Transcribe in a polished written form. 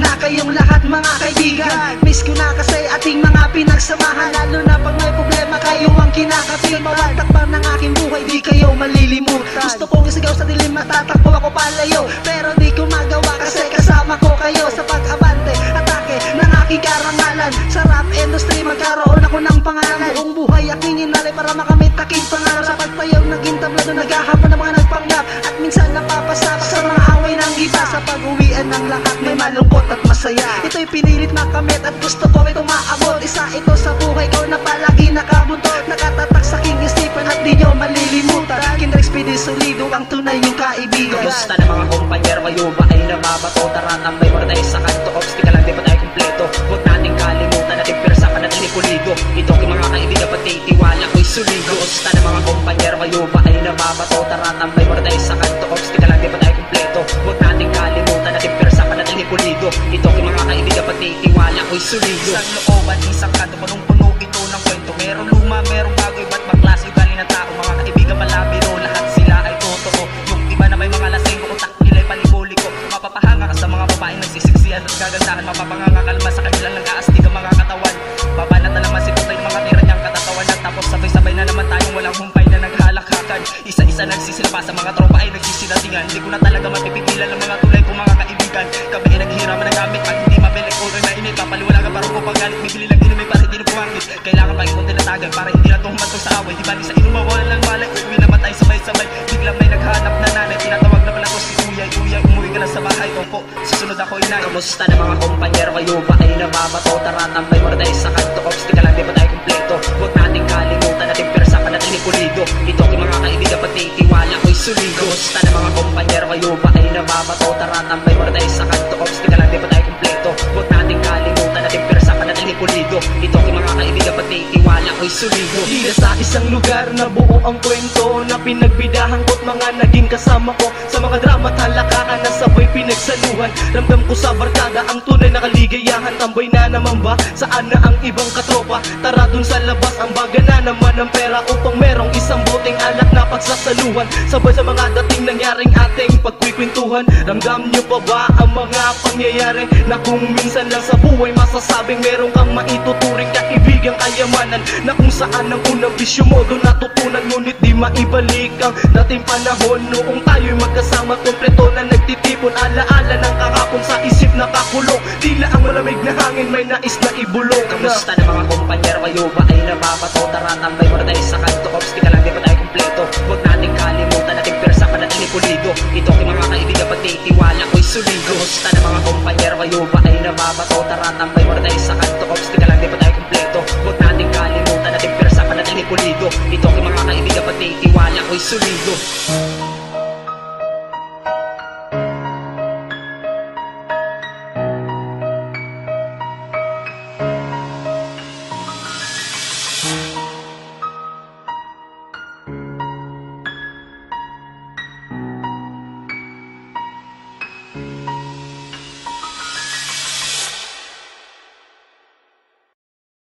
na kayong lahat mga kaibigan. Miss ko na kasi ating mga pinagsamahan, lalo na pag may problema kayo ang kinakapitan. Bawat takpan ng aking buhay di kayo malilimutan. Gusto kong isigaw sa dilim, matatakbo ako palayo, pero di ko magawa kasi kasama ko kayo sa pag-abante, atake ng aking karangalan. Sa rap industry magkaroon ako ng pangalan. Buong buhay aking inalay para makamit aking pangarap. Sa pagpayaw naging tablado, naghahapon ng mga nagpanggap, at minsan napapasapak sa mga away ng iba. Sa pag-uwian ng lahat may malungkot at masaya. Ito'y pinilit makamit at gusto ko itong maabot. Isa ito sa buhay ko na palagi nakabuntot, nakatatak sa aking isipan at di nyo malilimutan. Kindrex PD solido ang tunay yung kaibigan. Kamusta na mga kumpanyero, kayo ba ay nababato? Tara tambay muna tayo sa kanto, ops di ka lang di pa tayo kumpleto. Huwag nating kalimutan natin pirsa ka natin ipulido. Ito kay mga kaibigan pati tiwala ko'y solido. Kamusta na mga kumpanyero, kayo ba ay nababato? Tara tambay muna tayo sa kanto, ops di ka lang di pa tayo kumpleto. Huwag nating kalimutan natin pirsa ka natin ipulido. Ito kay mga kaibigan pati tiwala ko'y solido. Isang looban, isang kanto, punong-puno ito ng kwento. Merong luma, merong bago, iba't magklase yung galing ng tao. Mga kaibigan palabiro, lahat sila ay totoo. Yung iba na may mga lasing, utak nila'y palibuli-ko. Mapapahanga ka sa mga babaeng nagsisiksihan at gagandahan. Mapapanganga kalma sa kanilang nag-aastig ang mga katawan. Babanat na naman si Tutay ng mga tira niyang katatawan. At tapos sabay-sabay na naman tayong walang humpay na naghalakhakan. Isa-isa nagsisilpa sa mga tropa ay nagsisinatingan. Hindi ko na talaga mapipigilan ang mga tulay kong mga kaibigan. Kami ay naghihiraman ng gamit pag hindi mabilik o na init. Papaliwalagan parang ko pagalit, bibili lang inumin para hindi na pumangit. Kailangan pa ikong tinatagan para hindi na tuhumantong sa away. Di bali sa inumawa lang malay, uwi naman tayo sabay-sabay. Biglang may naghanap na nanay, tinatawag na pala ko si Uyay. Uyay, umuwi ka lang sa bahay, opo, susunod ako inay. Kamusta na mga kumpanyero, kayo ba ay nababato? Tara tambay muna tayo sa kanto, ops di ka lang di pa tayo kumpleto. Huwag nating kalimutan natin pirsa ka natin ipulido. Ito kay mga kaibigan pati tiwala ko'y solido. Kamusta na mga kumpanyero, kayo ba ay nababato? Tara tambay muna tayo sa kanto, ops di ka lang di pa tayo kumpleto. Huwag nating kalimutan natin pirsa ka natin ipulido. Ito kay mga kaibigan pati tiwala ko'y solido. Tila sa isang lugar na buo ang kwento na pinagbidahan ko't mga naging kasama ko sa mga drama at halakaan na sabay pinagsaluhan. Ramdam ko sa barkada ang tunay na kaligayahan. Tambay na naman ba? Saan na ang ibang katropa? Tara dun sa labas, ang baga na naman ng pera upang merong isang boteng alak na pagsasaluhan. Sabay sa mga dating nangyaring ating pagkwikwentuhan. Ramdam nyo pa ba ang mga pangyayari na kung minsan lang sa buhay masasabing meron kang maituturing kaibigang kayamanan, na kung saan ang unang bisyo mo doon natutunan, ngunit di maibalik ang dating panahon noong tayo'y magkasama kompleto na nagtitipon. Alaala ng kahapon sa isip nakakulong, tila ang malamig na hangin may nais na ibulong. Kamusta na mga kumpanyero, kayo ba ay nababato? Tara tambay muna tayo sa kanto, ops di ka lang di pa tayo kumpleto. Huwag nating kalimutan natin pirsa ka natin ipulido. Ito kay mga kaibigan pati tiwala ko'y solido. Kamusta na mga kumpanyero, kayo ba ay nababato? Tara tambay muna tayo sa kanto, ops di ka lang di pa tayo kumpleto. Huwag nating kalimutan natin pirsa ka natin ipulido. Ito kay mga kaibigan pati tiwala ko'y solido.